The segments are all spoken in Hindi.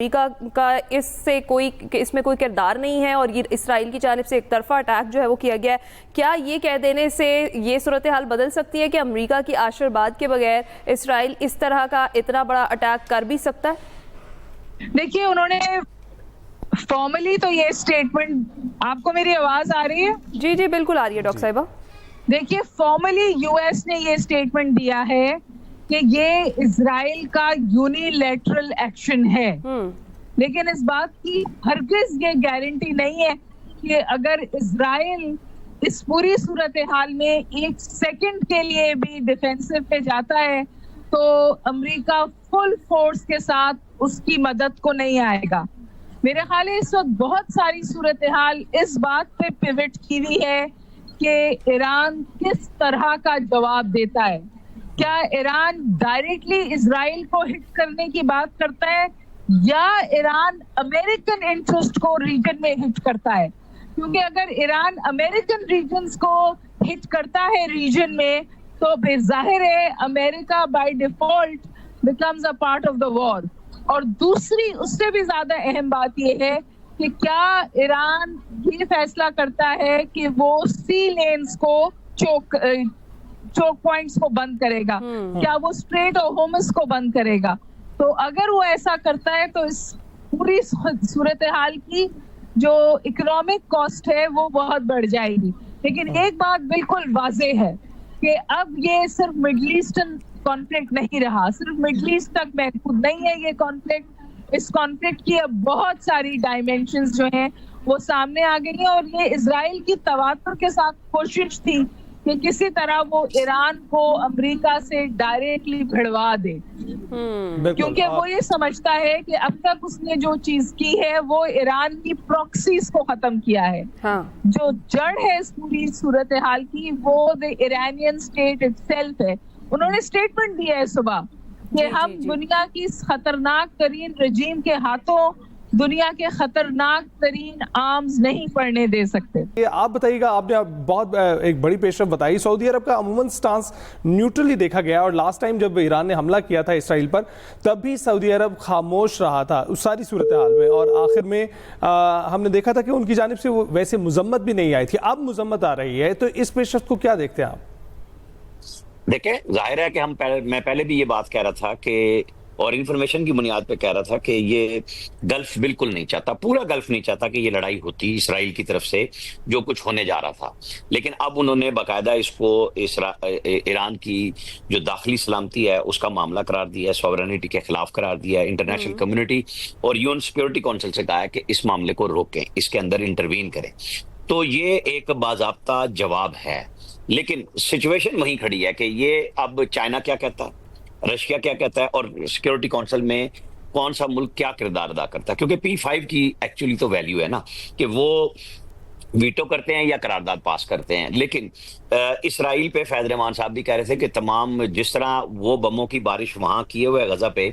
अमेरिका का इसमें कोई किरदार नहीं है और ये इसराइल की जानिब से एक तरफा अटैक जो है वो किया गया है। क्या ये कह देने से ये सूरत हाल बदल सकती है कि अमेरिका की आशीर्वाद के बगैर इसराइल इस तरह का इतना बड़ा अटैक कर भी सकता है? देखिए, उन्होंने फॉर्मली तो ये स्टेटमेंट, आपको मेरी आवाज आ रही है? जी जी बिल्कुल आ रही है डॉक्टर साहिबा। देखिए, फॉर्मली यूएस ने ये स्टेटमेंट दिया है कि ये इजराइल का यूनिलैटरल एक्शन है, लेकिन इस बात की हरगिज ये गारंटी नहीं है कि अगर इजराइल इस पूरी सूरत हाल में एक सेकंड के लिए भी डिफेंसिव पे जाता है तो अमेरिका फुल फोर्स के साथ उसकी मदद को नहीं आएगा। मेरे ख्याल है इस वक्त बहुत सारी सूरत हाल इस बात पे पिवट की हुई है कि ईरान किस तरह का जवाब देता है। क्या ईरान डायरेक्टली इजराइल को हिट करने की बात करता है या ईरान अमेरिकन इंटरेस्ट को रीजन में हिट करता है? क्योंकि अगर ईरान अमेरिकन रीजन्स को हिट करता है रीजन में तो बेजाहिर है America by default becomes a part of the war. और दूसरी उससे भी ज्यादा अहम बात यह है कि क्या ईरान ये फैसला करता है कि वो सी लेन्स को चोक पॉइंट्स को बंद करेगा, क्या वो स्ट्रेट और होमस को बंद करेगा? तो अगर वो ऐसा करता है तो इस पूरी सूरत हाल की जो इकोनॉमिक कॉस्ट है वो बहुत बढ़ जाएगी। लेकिन एक बात बिल्कुल वाजे है कि अब ये सिर्फ मिडल ईस्टर्न कॉन्फ्लिक्ट नहीं रहा, सिर्फ मिडल ईस्ट तक महदूद नहीं है ये कॉन्फ्लिक्ट। इस कॉन्फ्लिक्ट की अब बहुत सारी डायमेंशंस जो हैं वो सामने आ गई हैं और ये इजराइल की तवातुर के साथ कोशिश थी कि किसी तरह वो ईरान को अमेरिका से डायरेक्टली भिड़वा दे, क्योंकि वो ये समझता है कि अब तक उसने जो चीज की है वो ईरान की प्रॉक्सीज को खत्म किया है। हाँ। जो जड़ है इस पूरी सूरत हाल की वो द ईरानियन स्टेट इटसेल्फ है। उन्होंने स्टेटमेंट दिया है सुबह कि हम दुनिया की इस खतरनाक तरीन रजीम के हाथों दुनिया के खतरनाक तरीन आर्म्स नहीं पड़ने दे सकते। आप बताइएगा, आपने बहुत एक बड़ी पेशरफ बताई। सऊदी अरब का अमूमन स्टांस न्यूट्रली देखा गया और लास्ट टाइम जब ईरान ने हमला किया था इसराइल पर तब भी सऊदी अरब खामोश रहा था उस सारी सूरत हाल में और आखिर में हमने देखा था कि उनकी जानिब से वो वैसे मुजम्मत भी नहीं आई थी। अब मुजम्मत आ रही है, तो इस पेशरफ को क्या देखते हैं आप? देखिए, जाहिर है कि मैं पहले भी ये बात कह रहा था कि और इन्फॉर्मेशन की बुनियाद पे कह रहा था कि ये गल्फ बिल्कुल नहीं चाहता, पूरा गल्फ नहीं चाहता कि ये लड़ाई होती इसराइल की तरफ से जो कुछ होने जा रहा था। लेकिन अब उन्होंने बाकायदा इसको ईरान की जो दाखिली सलामती है उसका मामला करार दिया है, सॉवरेनिटी के खिलाफ करार दिया है। इंटरनेशनल कम्युनिटी और यूएन सिक्योरिटी काउंसिल से कहा है कि इस मामले को रोकें, इसके अंदर इंटरवीन करें। तो ये एक बाज़ाब्ता जवाब है, लेकिन सिचुएशन वहीं खड़ी है कि ये अब चाइना क्या कहता है, रशिया क्या कहता है और सिक्योरिटी काउंसिल में कौन सा मुल्क क्या किरदार अदा करता है। क्योंकि P5 की एक्चुअली तो वैल्यू है ना कि वो वीटो करते हैं या करारदाद पास करते हैं। लेकिन इसराइल पे फैज़ रहमान साहब भी कह रहे थे कि तमाम जिस तरह वो बमों की बारिश वहां किए हुए गजा पे,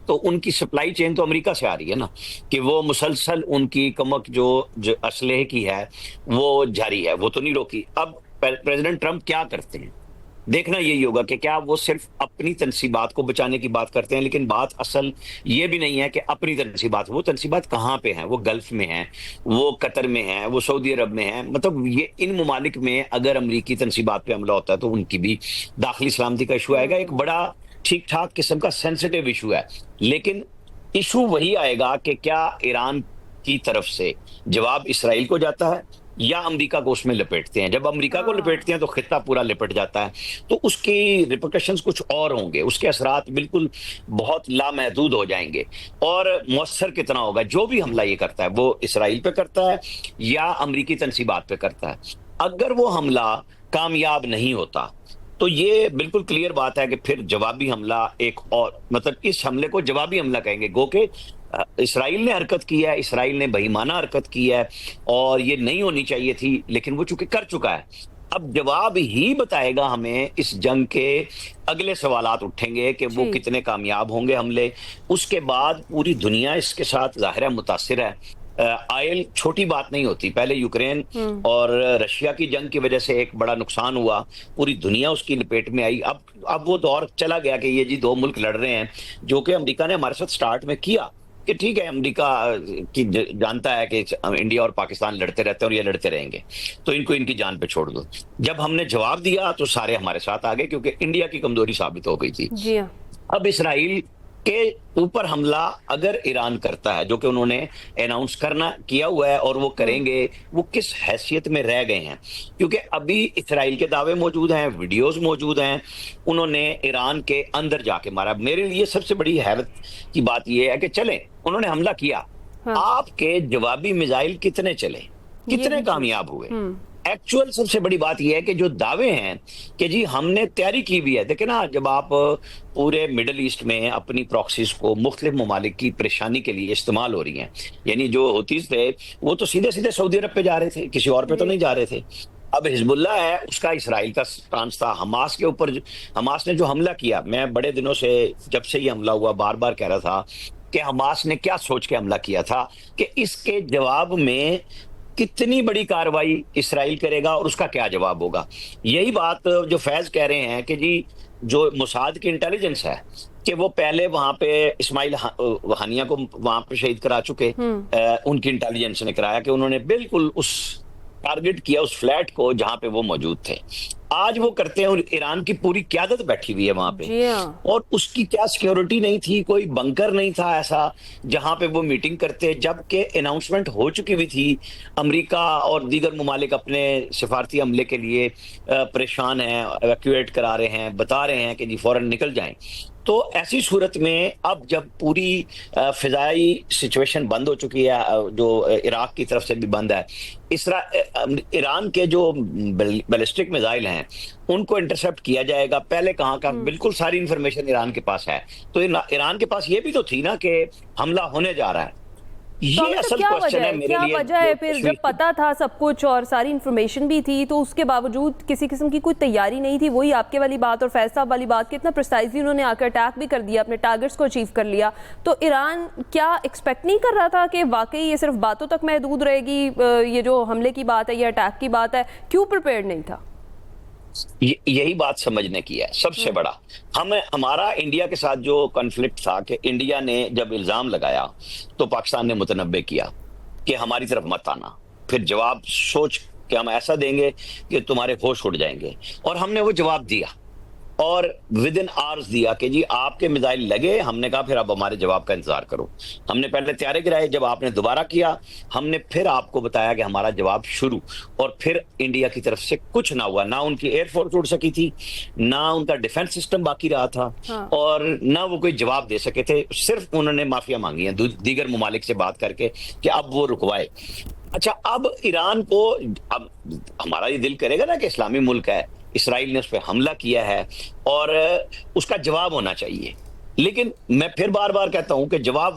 तो उनकी सप्लाई चेन तो अमेरिका से आ रही है ना, कि वो मुसलसल उनकी कमक जो असलहे की है वो जारी है, वो तो नहीं रोकी। अब प्रेसिडेंट ट्रंप क्या करते हैं, देखना यही होगा कि क्या वो सिर्फ अपनी तनसीबात को बचाने की बात करते हैं। लेकिन बात असल ये भी नहीं है कि अपनी तनसीबात, वो तनसीबात कहाँ पे हैं? वो गल्फ में हैं, वो कतर में हैं, वो सऊदी अरब में हैं। मतलब ये इन ममालिक में अगर अमरीकी तनसीबात पे हमला होता है तो उनकी भी दाखिली सलामती का इशू आएगा। एक बड़ा ठीक ठाक किस्म का सेंसिटिव इशू है, लेकिन इशू वही आएगा कि क्या ईरान की तरफ से जवाब इसराइल को जाता है या अमेरिका को उसमें लपेटते हैं। जब अमेरिका को लपेटते हैं तो खित्ता पूरा लिपट जाता है, तो उसके रिपरकशंस कुछ और होंगे, उसके असरात बिल्कुल बहुत लामहदूद हो जाएंगे। और मौसर कितना होगा, जो भी हमला ये करता है वो इसराइल पे करता है या अमेरिकी तनसीबात पे करता है। अगर वो हमला कामयाब नहीं होता तो ये बिल्कुल क्लियर बात है कि फिर जवाबी हमला एक और, मतलब इस हमले को जवाबी हमला कहेंगे। गो के इसराइल ने हरकत की है, इसराइल ने बेईमाना हरकत की है और ये नहीं होनी चाहिए थी, लेकिन वो चूंकि कर चुका है। अब जवाब ही बताएगा हमें इस जंग के अगले सवालात उठेंगे कि वो कितने कामयाब होंगे हमले। उसके बाद पूरी दुनिया इसके साथ जाहिर है मुतासिर है। आयल छोटी बात नहीं होती। पहले यूक्रेन और रशिया की जंग की वजह से एक बड़ा नुकसान हुआ, पूरी दुनिया उसकी लपेट में आई। अब वो दौर चला गया कि ये जी दो मुल्क लड़ रहे हैं, जो कि अमेरिका ने हमारे साथ स्टार्ट में किया कि ठीक है, अमेरिका की जानता है कि इंडिया और पाकिस्तान लड़ते रहते हैं और ये लड़ते रहेंगे, तो इनको इनकी जान पे छोड़ दो। जब हमने जवाब दिया तो सारे हमारे साथ आ गए, क्योंकि इंडिया की कमजोरी साबित हो गई थी। जी हाँ। अब इसराइल के ऊपर हमला अगर ईरान करता है, जो कि उन्होंने अनाउंस किया हुआ है और वो करेंगे, वो किस हैसियत में रह गए हैं, क्योंकि अभी इसराइल के दावे मौजूद हैं, वीडियोस मौजूद हैं, उन्होंने ईरान के अंदर जाके मारा। मेरे लिए सबसे बड़ी हैरत की बात यह है कि चलें, उन्होंने हमला किया, हाँ। आपके जवाबी मिसाइल कितने चले, कितने कामयाब हुए? एक्चुअल सबसे बड़ी बात यह है कि जो दावे हैं कि जी हमने तैयारी की भी है, देखिए ना, जब आप पूरे मिडल ईस्ट में अपनी प्रॉक्सीज को मुख्तलिफ ममालिक की परेशानी के लिए इस्तेमाल हो रही हैं, यानी जो होतीज थे वो तो सीधे सीधे सऊदी अरब पे जा रहे थे, किसी और पे तो नहीं जा रहे थे। अब हिजबुल्लाह है, उसका इसराइल का स्टांस था। हमास के ऊपर हमास ने जो हमला किया, मैं बड़े दिनों से, जब से ये हमला हुआ, बार बार कह रहा था कि हमास ने क्या सोच के हमला किया था कि इसके जवाब में कितनी बड़ी कार्रवाई इसराइल करेगा और उसका क्या जवाब होगा। यही बात जो फैज कह रहे हैं कि जी जो मोसाद की इंटेलिजेंस है कि वो पहले वहां पे इस्माइल हानिया को वहां पे शहीद करा चुके, उनकी इंटेलिजेंस ने कराया कि उन्होंने बिल्कुल उस टारगेट किया उस फ्लैट को जहां पे वो मौजूद थे। आज वो करते हैं और ईरान की पूरी क्यादत बैठी हुई है वहां पे, और उसकी क्या सिक्योरिटी नहीं थी, कोई बंकर नहीं था ऐसा जहां पे वो मीटिंग करते, जबकि अनाउंसमेंट हो चुकी हुई थी। अमेरिका और दीगर ममालिक अपने सिफारती हमले के लिए परेशान हैं, एवैक्यूएट करा रहे हैं, बता रहे हैं कि जी फौरन निकल जाएं। तो ऐसी सूरत में अब जब पूरी फिजाई सिचुएशन बंद हो चुकी है, जो इराक की तरफ से भी बंद है, ईरान के जो बैलिस्टिक मिसाइल हैं उनको इंटरसेप्ट किया जाएगा। पहले कहाँ का, बिल्कुल सारी इंफॉर्मेशन ईरान के पास है, तो ईरान के पास ये भी तो थी ना कि हमला होने जा रहा है। तो ये असल क्या क्वेश्चन है मेरे लिए। क्या वजह है फिर, जब पता था सब कुछ और सारी इंफॉर्मेशन भी थी, तो उसके बावजूद किसी किस्म की कोई तैयारी नहीं थी? वही आपके वाली बात और फैज साहब वाली बात, कितना प्रिसाइजली उन्होंने आकर अटैक भी कर दिया, अपने टारगेट्स को अचीव कर लिया। तो ईरान क्या एक्सपेक्ट नहीं कर रहा था कि वाकई ये सिर्फ बातों तक महदूद रहेगी, ये जो हमले की बात है, ये अटैक की बात है? क्यों प्रिपेयर्ड नहीं था? यही बात समझने की है सबसे बड़ा। हमारा इंडिया के साथ जो कॉन्फ्लिक्ट था कि इंडिया ने जब इल्जाम लगाया तो पाकिस्तान ने मुतनब्बे किया कि हमारी तरफ मत आना, फिर जवाब सोच कि हम ऐसा देंगे कि तुम्हारे होश उड़ जाएंगे, और हमने वो जवाब दिया और विद इन आवर्स दिया कि जी आपके मिसाइल लगे। हमने कहा फिर अब हमारे जवाब का इंतजार करो। हमने पहले तैयारी गिराए, जब आपने दोबारा किया हमने फिर आपको बताया कि हमारा जवाब शुरू, और फिर इंडिया की तरफ से कुछ ना हुआ। ना उनकी एयरफोर्स उड़ सकी थी, ना उनका डिफेंस सिस्टम बाकी रहा था, और ना वो कोई जवाब दे सके थे। सिर्फ उन्होंने माफिया मांगी है दीगर ममालिक से बात करके कि अब वो रुकवाए। अच्छा, अब ईरान को, अब हमारा ये दिल करेगा ना कि इस्लामी मुल्क है, इसराइल ने उस पर हमला किया है और उसका जवाब होना चाहिए, लेकिन मैं फिर बार बार कहता हूं कि जवाब